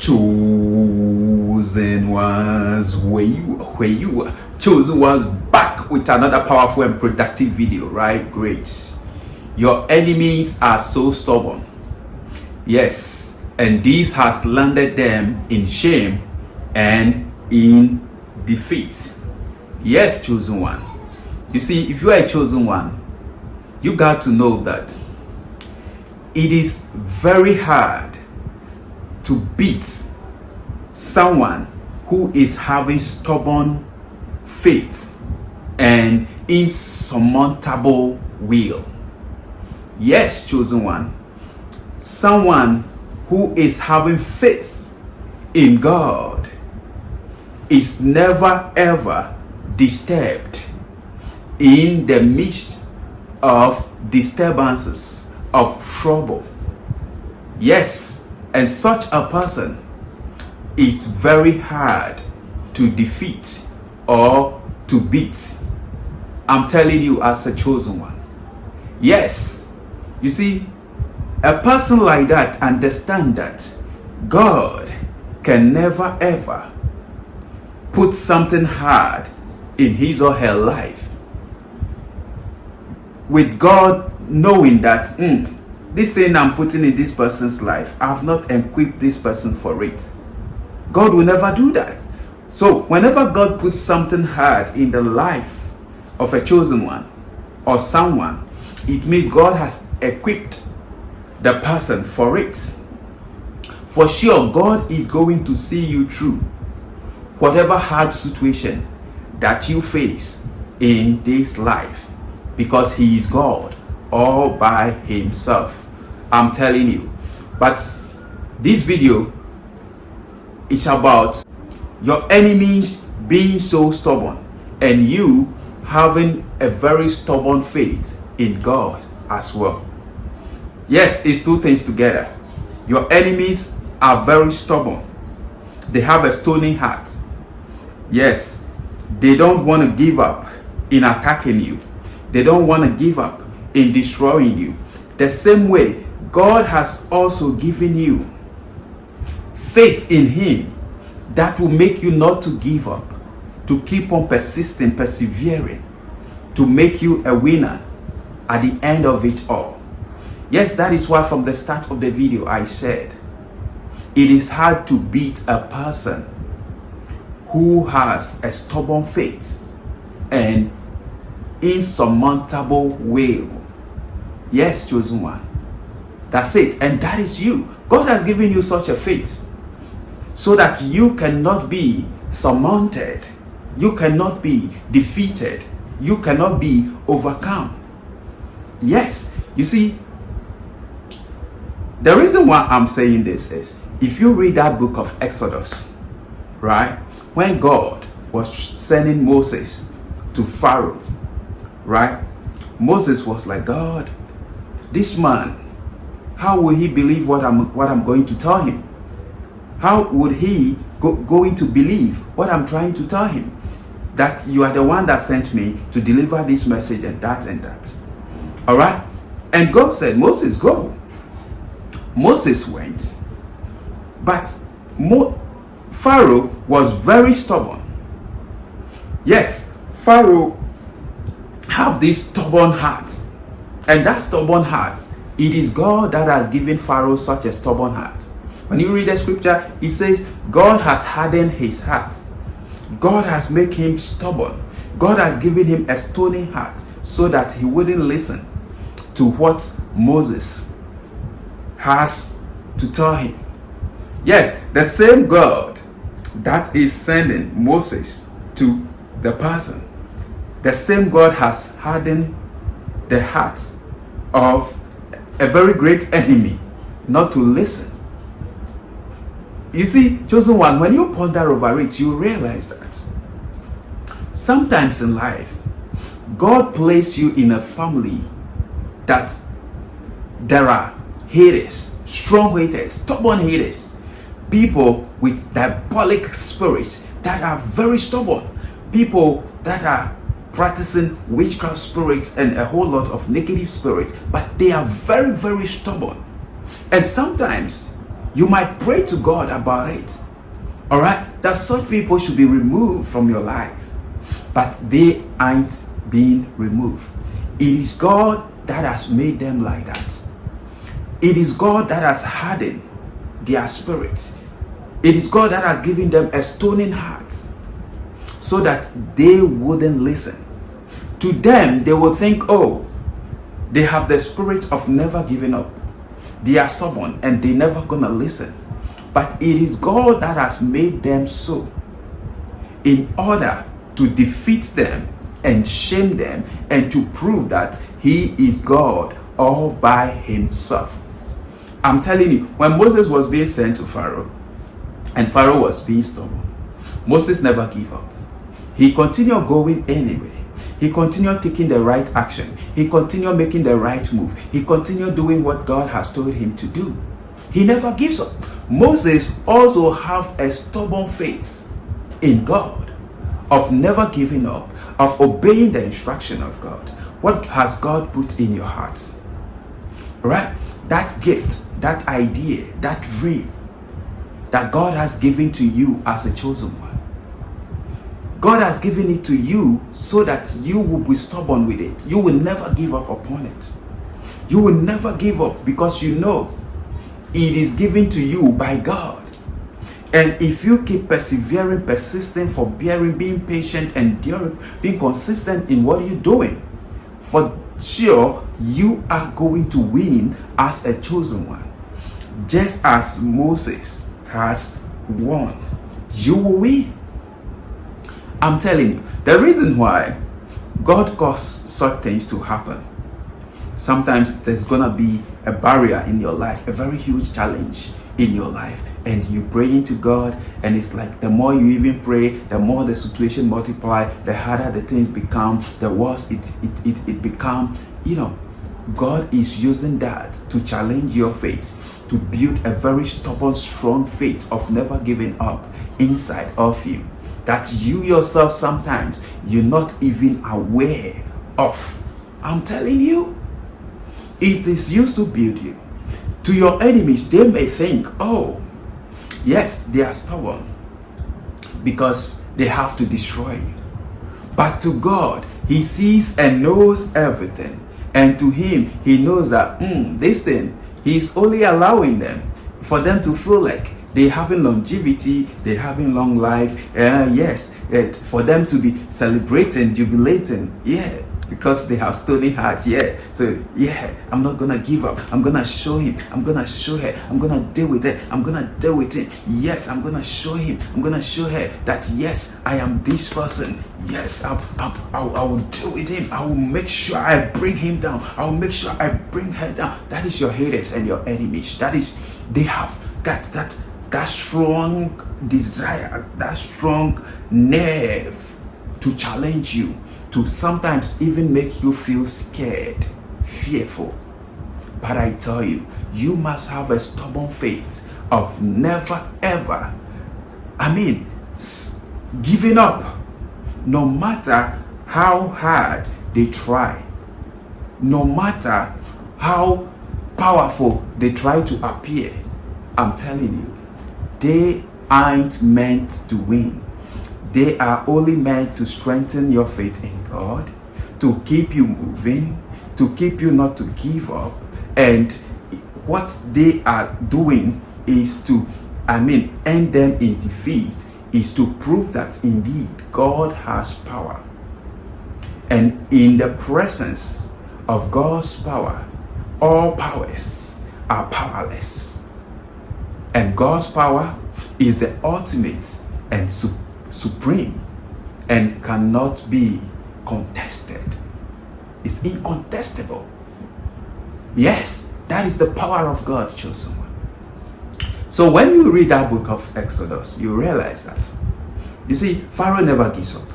Chosen ones, where you are. Chosen ones, back with another powerful and productive video, right? Great. Your enemies are so stubborn. Yes, and this has landed them in shame and in defeat. Yes, chosen one. You see, if you are a chosen one, you got to know that it is very hard to beat someone who is having stubborn faith and insurmountable will. Yes, chosen one. Someone who is having faith in God is never ever disturbed in the midst of disturbances, of trouble. Yes, and such a person is very hard to defeat or to beat. I'm telling you, as a chosen one. Yes, you see, a person like that understand that God can never ever put something hard in his or her life, with God knowing that this thing I'm putting in this person's life, I have not equipped this person for it. God will never do that. So whenever God puts something hard in the life of a chosen one or someone, it means God has equipped the person for it. For sure, God is going to see you through whatever hard situation that you face in this life, because he is God all by himself. I'm telling you. But this video is about your enemies being so stubborn and you having a very stubborn faith in God as well. Yes, it's two things together. Your enemies are very stubborn. They have a stony heart. Yes, they don't want to give up in attacking you. They don't want to give up in destroying you. The same way, God has also given you faith in him that will make you not to give up, to keep on persisting, persevering, to make you a winner at the end of it all. Yes, that is why from the start of the video I said it is hard to beat a person who has a stubborn faith and insurmountable will. Yes, chosen one. That's it. And that is you. God has given you such a faith so that you cannot be surmounted. You cannot be defeated. You cannot be overcome. Yes. You see, the reason why I'm saying this is, if you read that book of Exodus, right, when God was sending Moses to Pharaoh, right, Moses was like, God, this man, how will he believe what I'm going to tell him? How would he going to believe what I'm trying to tell him? That you are the one that sent me to deliver this message and that and that. All right? And God said, Moses, go. Moses went. But Pharaoh was very stubborn. Yes, Pharaoh have this stubborn heart. And that stubborn heart, it is God that has given Pharaoh such a stubborn heart. When you read the scripture, it says God has hardened his heart. God has made him stubborn. God has given him a stony heart so that he wouldn't listen to what Moses has to tell him. Yes, the same God that is sending Moses to the person, the same God has hardened the heart of a very great enemy not to listen. You see, chosen one, when you ponder over it, you realize that sometimes in life, God placed you in a family that there are haters, strong haters, stubborn haters, people with diabolic spirits that are very stubborn, people that are practicing witchcraft spirits and a whole lot of negative spirit, but they are very, very stubborn. And sometimes You might pray to God about it. All right? That such people should be removed from your life. But they ain't being removed. It is God that has made them like that. It is God that has hardened their spirit. It is God that has given them a stony heart so that they wouldn't listen. To them, they will think, oh, they have the spirit of never giving up. They are stubborn and they're never gonna listen. But it is God that has made them so in order to defeat them and shame them and to prove that He is God all by Himself. I'm telling you, when Moses was being sent to Pharaoh and Pharaoh was being stubborn, Moses never gave up. He continued going anyway. He continued taking the right action. He continued making the right move. He continued doing what God has told him to do. He never gives up. Moses also have a stubborn faith in God, of never giving up, of obeying the instruction of God. What has God put in your heart? Right? That gift, that idea, that dream that God has given to you as a chosen one. God has given it to you so that you will be stubborn with it. You will never give up upon it. You will never give up because you know it is given to you by God. And if you keep persevering, persisting, forbearing, being patient, enduring, being consistent in what you're doing, for sure you are going to win as a chosen one. Just as Moses has won, you will win. I'm telling you, the reason why God caused such things to happen, sometimes there's gonna be a barrier in your life, a very huge challenge in your life, and you praying to God, and it's like the more you even pray, the more the situation multiply, the harder the things become, the worse it become. You know, God is using that to challenge your faith, to build a very stubborn, strong faith of never giving up inside of you, that you yourself sometimes you're not even aware of. I'm telling you, it is used to build you. To your enemies, they may think, oh, yes, they are stubborn because they have to destroy you. But to God, He sees and knows everything. And to Him, He knows that this thing, He's only allowing them for them to feel like they having longevity, they having long life. For them to be celebrating, jubilating, because they have stony hearts. So I'm not gonna give up. I'm gonna show him. I'm gonna show her. I'm gonna deal with it. I'm gonna deal with it. Yes, I'm gonna show him. I'm gonna show her that yes, I am this person. Yes, I will deal with him. I will make sure I bring him down. I will make sure I bring her down. That is your haters and your enemies. They have that strong desire, that strong nerve to challenge you, to sometimes even make you feel scared, fearful. But I tell you, you must have a stubborn faith of never ever, giving up, no matter how hard they try, no matter how powerful they try to appear. I'm telling you, they aren't meant to win. They are only meant to strengthen your faith in God, to keep you moving, to keep you not to give up. And what they are doing is to, end them in defeat, is to prove that indeed God has power. And in the presence of God's power, all powers are powerless. And God's power is the ultimate and supreme and cannot be contested. It's incontestable. Yes, that is the power of God, chosen one. So when you read that book of Exodus, you realize that, you see, Pharaoh never gives up.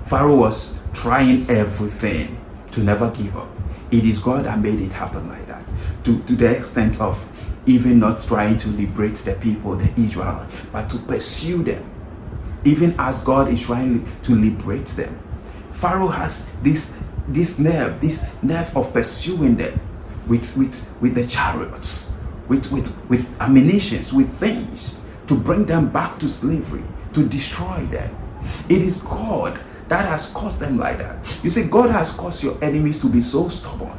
Pharaoh was trying everything to never give up. It is God that made it happen like that, to the extent of even not trying to liberate the people, the Israelites, but to pursue them, even as God is trying to liberate them. Pharaoh has this nerve of pursuing them with the chariots, with ammunitions, with things to bring them back to slavery, to destroy them. It is God that has caused them like that. You see, God has caused your enemies to be so stubborn,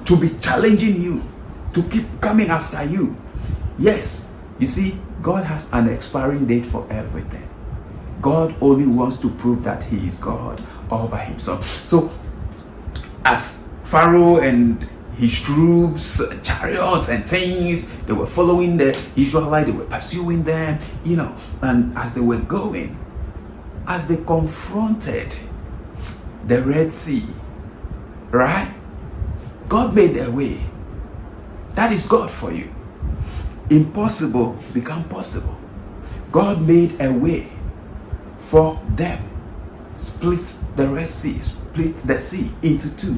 to be challenging you, to keep coming after you. Yes, you see, God has an expiring date for everything. God only wants to prove that he is God all by himself. So, as Pharaoh and his troops, chariots and things, they were following the Israelites, they were pursuing them, and as they were going, as they confronted the Red Sea, right? God made their way. That is God for you. Impossible become possible. God made a way for them. Split the Red Sea, split the sea into two.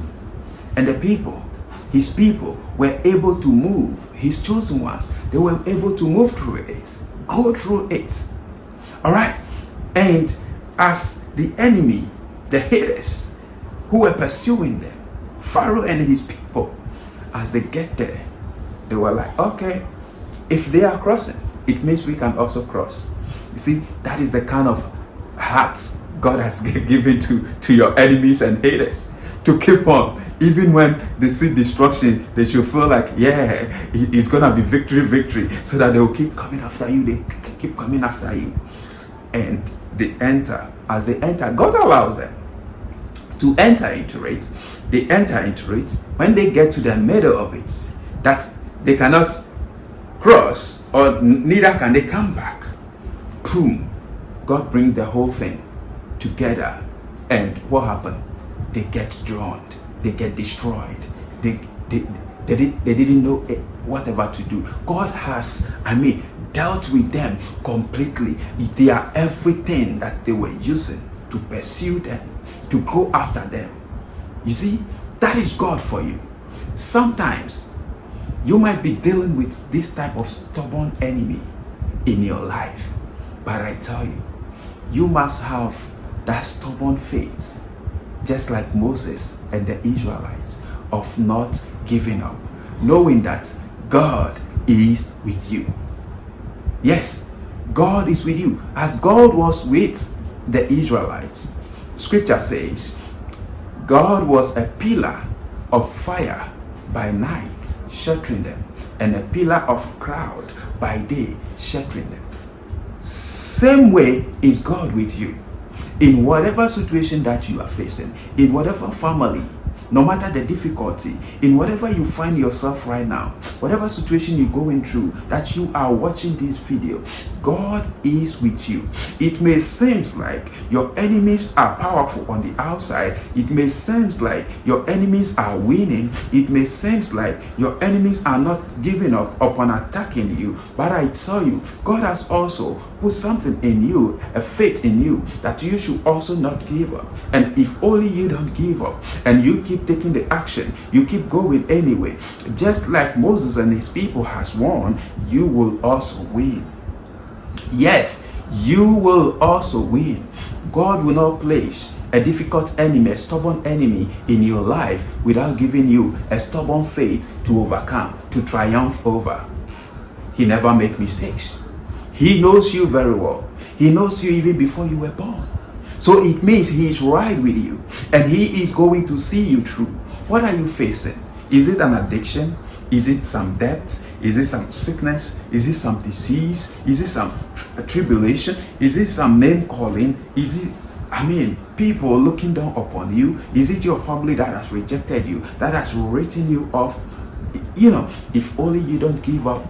And the people, his people, were able to move. His chosen ones, they were able to move through it, go through it. All right? And as the enemy, the haters who were pursuing them, Pharaoh and his people, as they get there, they were like, okay, if they are crossing, it means we can also cross. You see, that is the kind of hearts God has given to your enemies and haters, to keep on. Even when they see destruction, they should feel like, yeah, it's gonna be victory, so that they will keep coming after you. They keep coming after you. And they enter. As they enter, God allows them to enter into it. They enter into it. When they get to the middle of it, that they cannot cross, or neither can they come back. Boom. God brings the whole thing together. And what happened? They get drowned. They get destroyed. They didn't know whatever to do. God has, dealt with them completely. They are everything that they were using to pursue them, to go after them. You see, that is God for you. Sometimes you might be dealing with this type of stubborn enemy in your life, but I tell you, you must have that stubborn faith, just like Moses and the Israelites, of not giving up, knowing that God is with you. Yes, God is with you. As God was with the Israelites, scripture says, God was a pillar of fire by night, sheltering them, and a pillar of cloud by day, sheltering them. Same way is God with you. In whatever situation that you are facing, in whatever family, no matter the difficulty, in whatever you find yourself right now, whatever situation you're going through, that you are watching this video, God is with you. It may seem like your enemies are powerful on the outside. It may seem like your enemies are winning. It may seem like your enemies are not giving up upon attacking you. But I tell you, God has also put something in you, a faith in you, that you should also not give up. And if only you don't give up and you keep taking the action, you keep going anyway, just like Moses and his people has won, you will also win. Yes, you will also win. God will not place a difficult enemy, a stubborn enemy in your life without giving you a stubborn faith to overcome, to triumph over. He never makes mistakes. He knows you very well. He knows you even before you were born. So it means he is right with you, and he is going to see you through. What are you facing? Is it an addiction? Is it some debt? Is it some sickness? Is it some disease? Is it some tribulation? Is it some name calling? Is it, people looking down upon you? Is it your family that has rejected you, that has written you off? If only you don't give up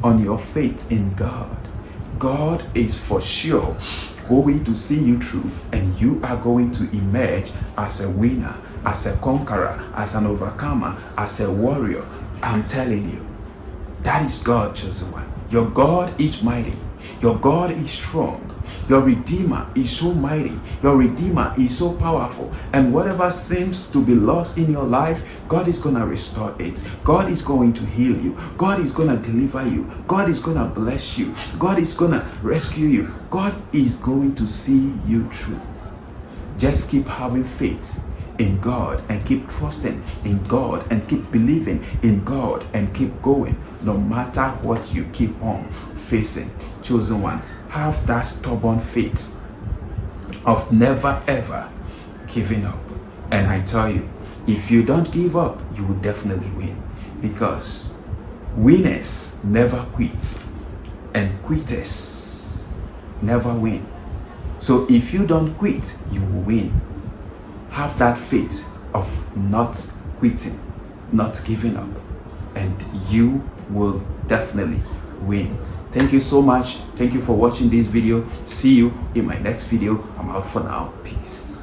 on your faith in God, God is for sure going to see you through, and you are going to emerge as a winner, as a conqueror, as an overcomer, as a warrior. I'm telling you, that is God, chosen one. Your God is mighty. Your God is strong. Your Redeemer is so mighty. Your Redeemer is so powerful. And whatever seems to be lost in your life, God is going to restore it. God is going to heal you. God is going to deliver you. God is going to bless you. God is going to rescue you. God is going to see you through. Just keep having faith in God, and keep trusting in God, and keep believing in God, and keep going. no matter what you keep on facing. Chosen one, have that stubborn faith of never ever giving up. And I tell you, if you don't give up, you will definitely win, because winners never quit and quitters never win. So if you don't quit, you will win. Have that faith of not quitting, not giving up, and you will definitely win. Thank you so much. Thank you for watching this video. See you in my next video. I'm out for now. Peace.